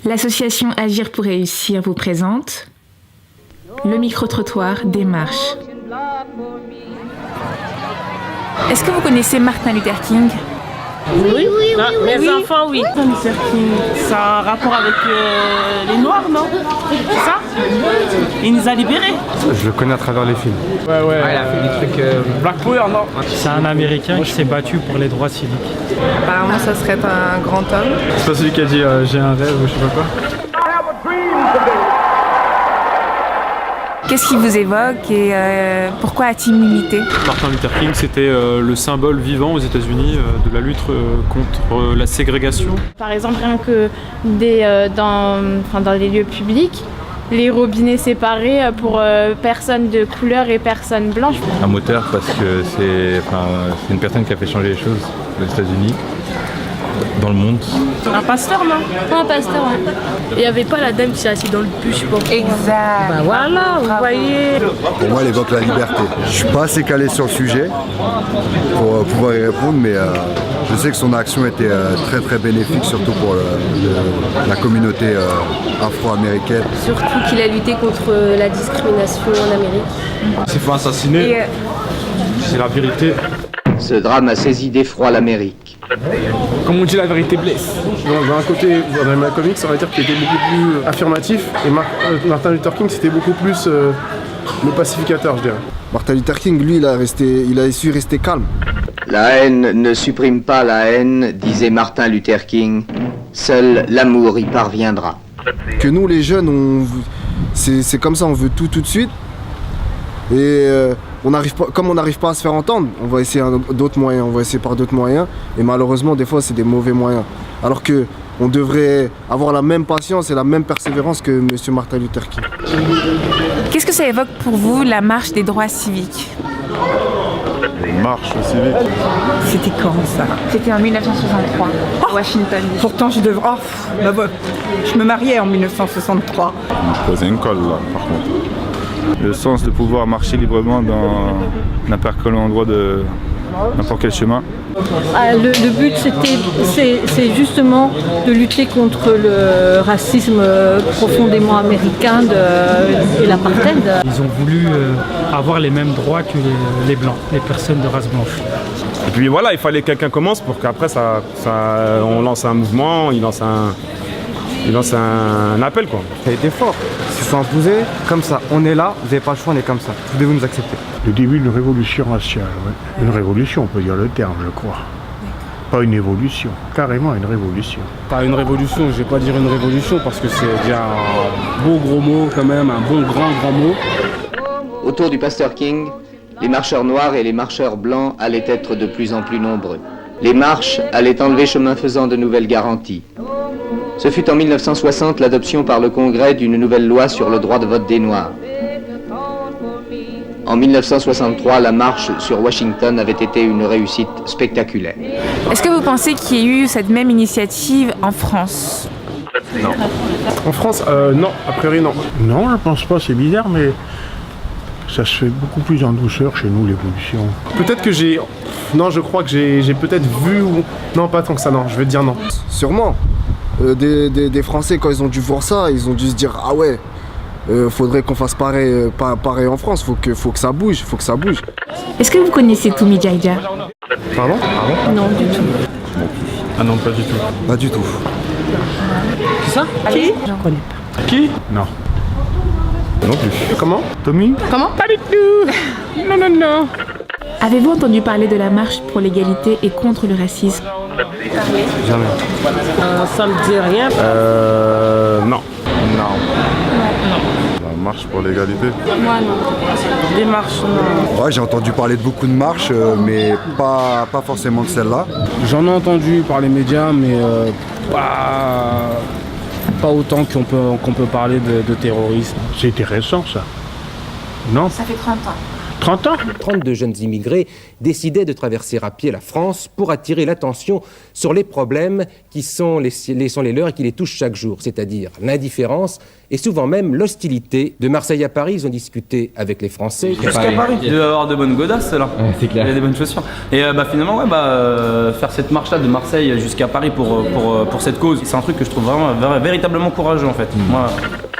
L'association Agir pour réussir vous présente le micro-trottoir des marches. Est-ce que vous connaissez Martin Luther King ? Oui. Mes enfants, oui. Martin Luther King, ça a un rapport avec les Noirs, non? C'est ça? Il nous a libérés. Je le connais à travers les films. Ouais, il a fait des trucs... Black Power, non? C'est un Américain qui s'est battu pour les droits civiques. Apparemment, ça serait un grand homme. C'est pas celui qui a dit j'ai un rêve ou je sais pas quoi. Qu'est-ce qui vous évoque et pourquoi a-t-il milité ? Martin Luther King, c'était le symbole vivant aux États-Unis de la lutte contre la ségrégation. Par exemple, rien que dans les lieux publics, les robinets séparés pour personnes de couleur et personnes blanches. Un moteur parce que c'est une personne qui a fait changer les choses aux États-Unis, dans le monde. Un pasteur, non? Un pasteur, ouais. Il n'y avait pas la dame qui s'est assise dans le bus, je pense. Exact. Ben voilà, vous voyez. Pour moi, elle évoque la liberté. Je suis pas assez calé sur le sujet pour pouvoir y répondre, mais je sais que son action était très très bénéfique, surtout pour la communauté afro-américaine. Surtout qu'il a lutté contre la discrimination en Amérique. Il s'est fait assassiner. C'est la vérité. Ce drame a saisi d'effroi l'Amérique. Comme on dit, la vérité blesse. D'un côté, dans Malcolm X, ça va dire qu'il était beaucoup plus affirmatif, et Martin Luther King, c'était beaucoup plus le pacificateur, je dirais. Martin Luther King, lui, il a su rester calme. La haine ne supprime pas la haine, disait Martin Luther King. Seul l'amour y parviendra. Que nous, les jeunes, c'est comme ça, on veut tout de suite. Et comme on n'arrive pas à se faire entendre, on va essayer d'autres moyens, on va essayer par d'autres moyens. Et malheureusement, des fois, c'est des mauvais moyens. Alors qu'on devrait avoir la même patience et la même persévérance que M. Martin Luther King. Qu'est-ce que ça évoque pour vous, la marche des droits civiques ? Marche civique. C'était quand ça? C'était en 1963, à Washington. Pourtant, je me mariais en 1963. On posait une colle là, par contre. Le sens de pouvoir marcher librement dans n'importe quel endroit de n'importe quel chemin. Le but, c'est justement de lutter contre le racisme profondément américain et l'apartheid. Ils ont voulu avoir les mêmes droits que les Blancs, les personnes de race blanche. Et puis voilà, il fallait que quelqu'un commence pour qu'après on lance un mouvement, il lance un appel quoi. Ça a été fort. Ils se sont imposés comme ça. On est là, vous n'avez pas le choix, on est comme ça. Vous devez nous accepter. Le début d'une révolution raciale, ouais. Une révolution, on peut dire le terme, je crois. Pas une évolution, carrément une révolution. Pas une révolution, je vais pas dire une révolution parce que c'est déjà un beau gros mot quand même, un bon grand mot. Autour du pasteur King, les marcheurs noirs et les marcheurs blancs allaient être de plus en plus nombreux. Les marches allaient enlever chemin faisant de nouvelles garanties. Ce fut en 1960 l'adoption par le Congrès d'une nouvelle loi sur le droit de vote des Noirs. En 1963, la marche sur Washington avait été une réussite spectaculaire. Est-ce que vous pensez qu'il y a eu cette même initiative en France ? Non. En France, non, a priori non. Non, je pense pas, c'est bizarre, mais ça se fait beaucoup plus en douceur chez nous, l'évolution. Peut-être que je crois que j'ai peut-être vu ou... Non, pas tant que ça, non, je vais te dire non. Sûrement. Des Français, quand ils ont dû voir ça, ils ont dû se dire « Ah ouais, faudrait qu'on fasse pareil en France, faut que ça bouge, Est-ce que vous connaissez Toumi Jaija ? Pardon ? Non, du tout. Ah non, pas du tout. Pas du tout. C'est ça? Qui? Je connais pas. Qui? Non. Non plus. Comment? Tommy? Comment? Pas du tout. Non. Avez-vous entendu parler de la marche pour l'égalité et contre le racisme ? Jamais. Ça me dit rien. Non. La marche pour l'égalité. Moi, non. Les marches, non. Ouais, j'ai entendu parler de beaucoup de marches, mais pas forcément de celle-là. J'en ai entendu par les médias, mais pas autant qu'on peut parler de terrorisme. C'était récent, ça. Non? Ça fait 30 ans. 30 ans. 32 jeunes immigrés décidaient de traverser à pied la France pour attirer l'attention sur les problèmes qui sont les leurs et qui les touchent chaque jour, c'est-à-dire l'indifférence et souvent même l'hostilité. De Marseille à Paris, ils ont discuté avec les Français. Jusqu'à Paris, il doit y avoir de bonnes godasses là. Ouais, c'est clair. Il y a des bonnes chaussures. Et finalement, faire cette marche-là de Marseille jusqu'à Paris pour cette cause, c'est un truc que je trouve vraiment véritablement courageux en fait. Moi.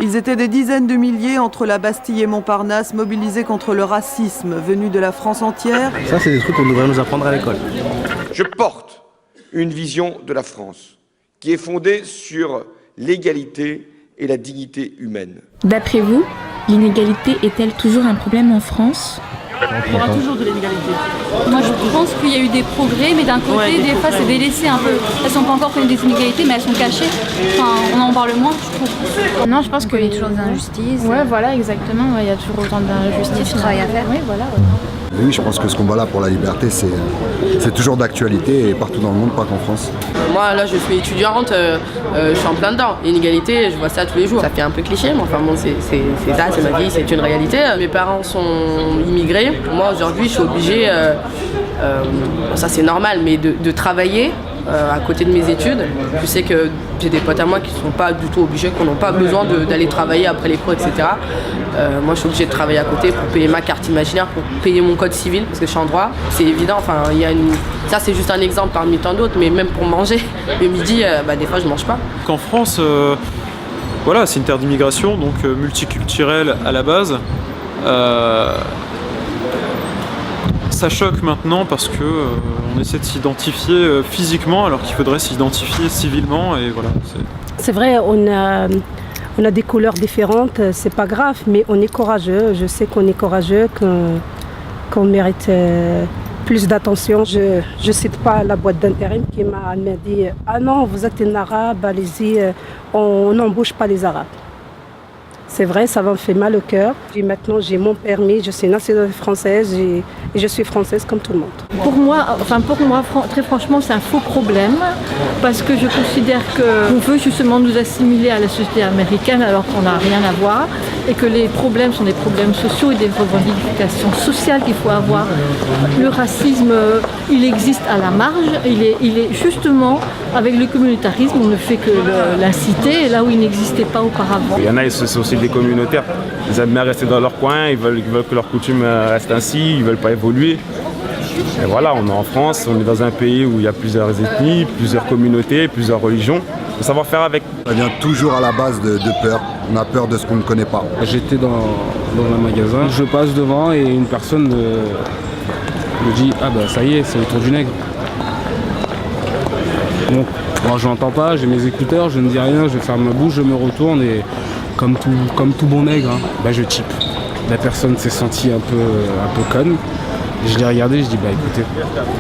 Ils étaient des dizaines de milliers entre la Bastille et Montparnasse, mobilisés contre le racisme venu de la France entière. Ça, c'est des trucs qu'on devrait nous apprendre à l'école. Je porte une vision de la France qui est fondée sur l'égalité et la dignité humaine. D'après vous, l'inégalité est-elle toujours un problème en France ? Il y aura toujours de l'inégalité. Moi je pense qu'il y a eu des progrès, mais d'un côté, des fois c'est délaissé un peu. Elles sont pas encore connues des inégalités, mais elles sont cachées. Enfin, on en parle moins, je trouve. Non, je pense qu'il y a toujours des injustices. Ouais, voilà, exactement. Il y a toujours autant d'injustices. Du travail à faire. Oui, voilà. Oui, je pense que ce combat-là pour la liberté, c'est toujours d'actualité et partout dans le monde, pas qu'en France. Moi, là, je suis étudiante, je suis en plein dedans. L'inégalité, je vois ça tous les jours. Ça fait un peu cliché, mais enfin bon, c'est ça, c'est ma vie, c'est une réalité. Mes parents sont immigrés. Moi, aujourd'hui, je suis obligée, ça c'est normal, mais de travailler à côté de mes études. Je sais que j'ai des potes à moi qui ne sont pas du tout obligés, qui n'ont pas besoin d'aller travailler après les cours, etc. Moi, je suis obligée de travailler à côté pour payer ma carte imaginaire, pour payer mon code civil, parce que je suis en droit. C'est évident, enfin, ça c'est juste un exemple parmi tant d'autres, mais même pour manger, le midi, des fois je ne mange pas. En France, voilà, c'est une terre d'immigration, donc multiculturelle à la base. Ça choque maintenant parce que on essaie de s'identifier physiquement alors qu'il faudrait s'identifier civilement et voilà. C'est vrai, on a des couleurs différentes, c'est pas grave, mais on est courageux. Je sais qu'on est courageux, qu'on mérite plus d'attention. Je cite pas la boîte d'intérim qui m'a dit « Ah non, vous êtes un arabe, allez-y, on n'embauche pas les arabes ». C'est vrai, ça me fait mal au cœur. Et maintenant, j'ai mon permis, je suis nationale française et je suis française comme tout le monde. Pour moi, très franchement, c'est un faux problème parce que je considère qu'on veut justement nous assimiler à la société américaine alors qu'on n'a rien à voir et que les problèmes sont des problèmes sociaux et des revendications sociales qu'il faut avoir. Le racisme, il existe à la marge, il est justement, avec le communautarisme, on ne fait que l'inciter là où il n'existait pas auparavant. Il y en a, c'est aussi des communautaires. Ils aiment bien rester dans leur coin, ils veulent que leurs coutumes restent ainsi, ils ne veulent pas évoluer. Et voilà, on est en France, on est dans un pays où il y a plusieurs ethnies, plusieurs communautés, plusieurs religions. Il faut savoir faire avec. Ça vient toujours à la base de peur. On a peur de ce qu'on ne connaît pas. J'étais dans un magasin, je passe devant et une personne me dit « Ah bah ça y est, c'est le tour du nègre ». Bon, moi je n'entends pas, j'ai mes écouteurs, je ne dis rien, je ferme ma bouche, je me retourne et comme tout bon nègre, je type. La personne s'est sentie un peu conne. Je l'ai regardé, je dis écoutez,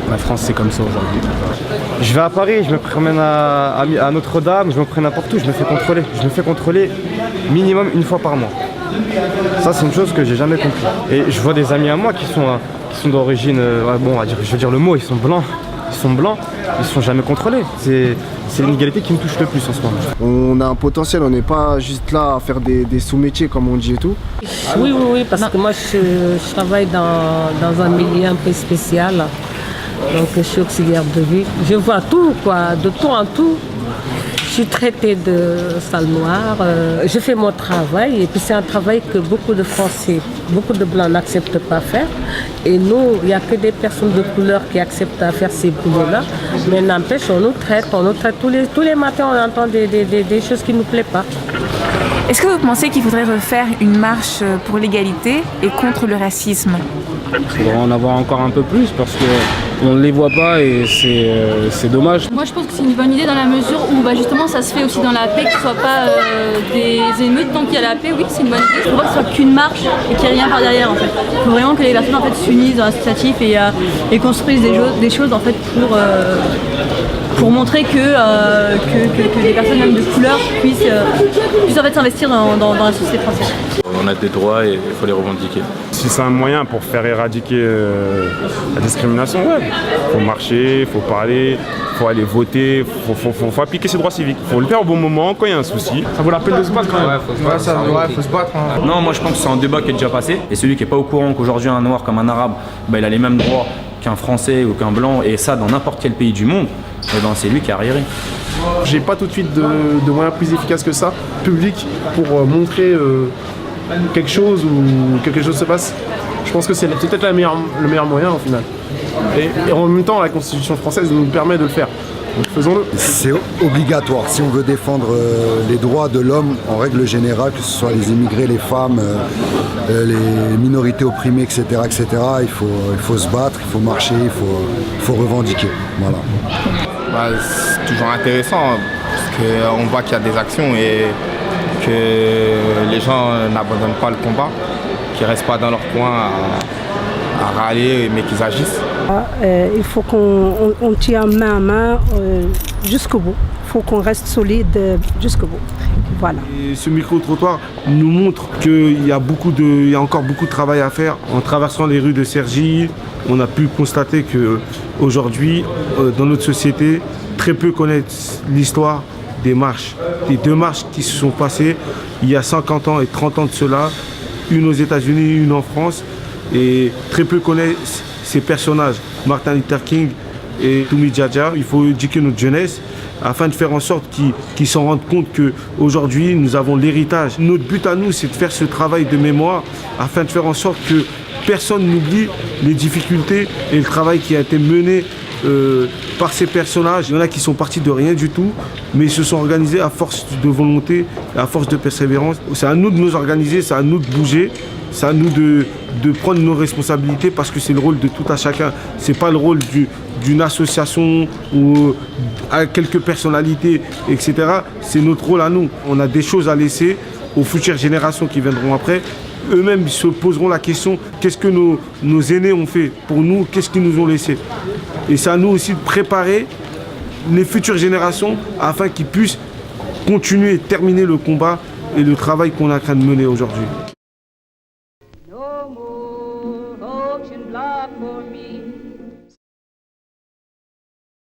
la France c'est comme ça aujourd'hui. Je vais à Paris, je me promène à Notre-Dame, je me prends n'importe où, je me fais contrôler. Je me fais contrôler minimum une fois par mois. Ça c'est une chose que j'ai jamais compris. Et je vois des amis à moi qui sont d'origine, je veux dire le mot, ils sont blancs, ils sont jamais contrôlés. C'est l'inégalité qui me touche le plus en ce moment. On a un potentiel, on n'est pas juste là à faire des sous-métiers comme on dit et tout. Oui, parce que moi je travaille dans un milieu un peu spécial. Donc je suis auxiliaire de vie. Je vois tout, de tout en tout. Je suis traitée de sale noire, je fais mon travail et puis c'est un travail que beaucoup de Français, beaucoup de Blancs n'acceptent pas faire. Et nous, il n'y a que des personnes de couleur qui acceptent à faire ces boulots-là. Mais n'empêche, on nous traite tous les matins, on entend des choses qui ne nous plaisent pas. Est-ce que vous pensez qu'il faudrait refaire une marche pour l'égalité et contre le racisme ? Il faudra en avoir encore un peu plus parce qu'on ne les voit pas et c'est dommage. Moi je pense que c'est une bonne idée dans la mesure où justement ça se fait aussi dans la paix, que ce ne soit pas des émeutes. Tant qu'il y a la paix, oui c'est une bonne idée. Il ne faut pas que ce soit qu'une marche et qu'il n'y ait rien par derrière en fait. Il faut vraiment que les personnes s'unissent dans l'associatif et construisent des choses en fait pour montrer que les personnes même de couleur puissent en fait s'investir dans la société française. On a des droits et il faut les revendiquer. Si c'est un moyen pour faire éradiquer la discrimination, ouais. Faut marcher, faut parler, faut aller voter, faut appliquer ses droits civiques. Faut le faire au bon moment quand il y a un souci. Ça vaut la peine de se battre quand même. Ouais, faut se battre. Hein. Non, moi je pense que c'est un débat qui est déjà passé. Et celui qui n'est pas au courant qu'aujourd'hui un noir comme un arabe, il a les mêmes droits qu'un français ou qu'un blanc, et ça dans n'importe quel pays du monde, c'est lui qui est arriéré. J'ai pas tout de suite de moyens plus efficaces que ça, public, pour montrer quelque chose ou quelque chose se passe. Je pense que c'est peut-être le meilleur moyen au final. Et en même temps, la Constitution française nous permet de le faire. Donc faisons-le. C'est obligatoire. Si on veut défendre les droits de l'homme en règle générale, que ce soit les immigrés, les femmes, les minorités opprimées, etc., il faut se battre, il faut marcher, il faut revendiquer. Voilà. C'est toujours intéressant parce qu'on voit qu'il y a des actions et que les gens n'abandonnent pas le combat, qu'ils ne restent pas dans leur coin à râler, mais qu'ils agissent. Il faut qu'on tire main à main jusqu'au bout. Il faut qu'on reste solide jusqu'au bout. Voilà. Et ce micro-trottoir nous montre qu'il y a encore beaucoup de travail à faire. En traversant les rues de Cergy, on a pu constater qu'aujourd'hui, dans notre société, très peu connaissent l'histoire des marches, des deux marches qui se sont passées il y a 50 ans et 30 ans de cela, une aux États-Unis, une en France, et très peu connaissent ces personnages, Martin Luther King et Tumi Djadja. Il faut éduquer notre jeunesse afin de faire en sorte qu'ils s'en rendent compte qu'aujourd'hui, nous avons l'héritage. Notre but à nous, c'est de faire ce travail de mémoire afin de faire en sorte que personne n'oublie les difficultés et le travail qui a été mené par ces personnages. Il y en a qui sont partis de rien du tout, mais ils se sont organisés à force de volonté, à force de persévérance. C'est à nous de nous organiser, c'est à nous de bouger, c'est à nous de prendre nos responsabilités parce que c'est le rôle de tout à chacun. C'est pas le rôle d'une association ou à quelques personnalités, etc. C'est notre rôle à nous. On a des choses à laisser aux futures générations qui viendront après. Eux-mêmes se poseront la question, qu'est-ce que nos aînés ont fait pour nous, qu'est-ce qu'ils nous ont laissé. Et c'est à nous aussi de préparer les futures générations afin qu'ils puissent continuer et terminer le combat et le travail qu'on est en train de mener aujourd'hui.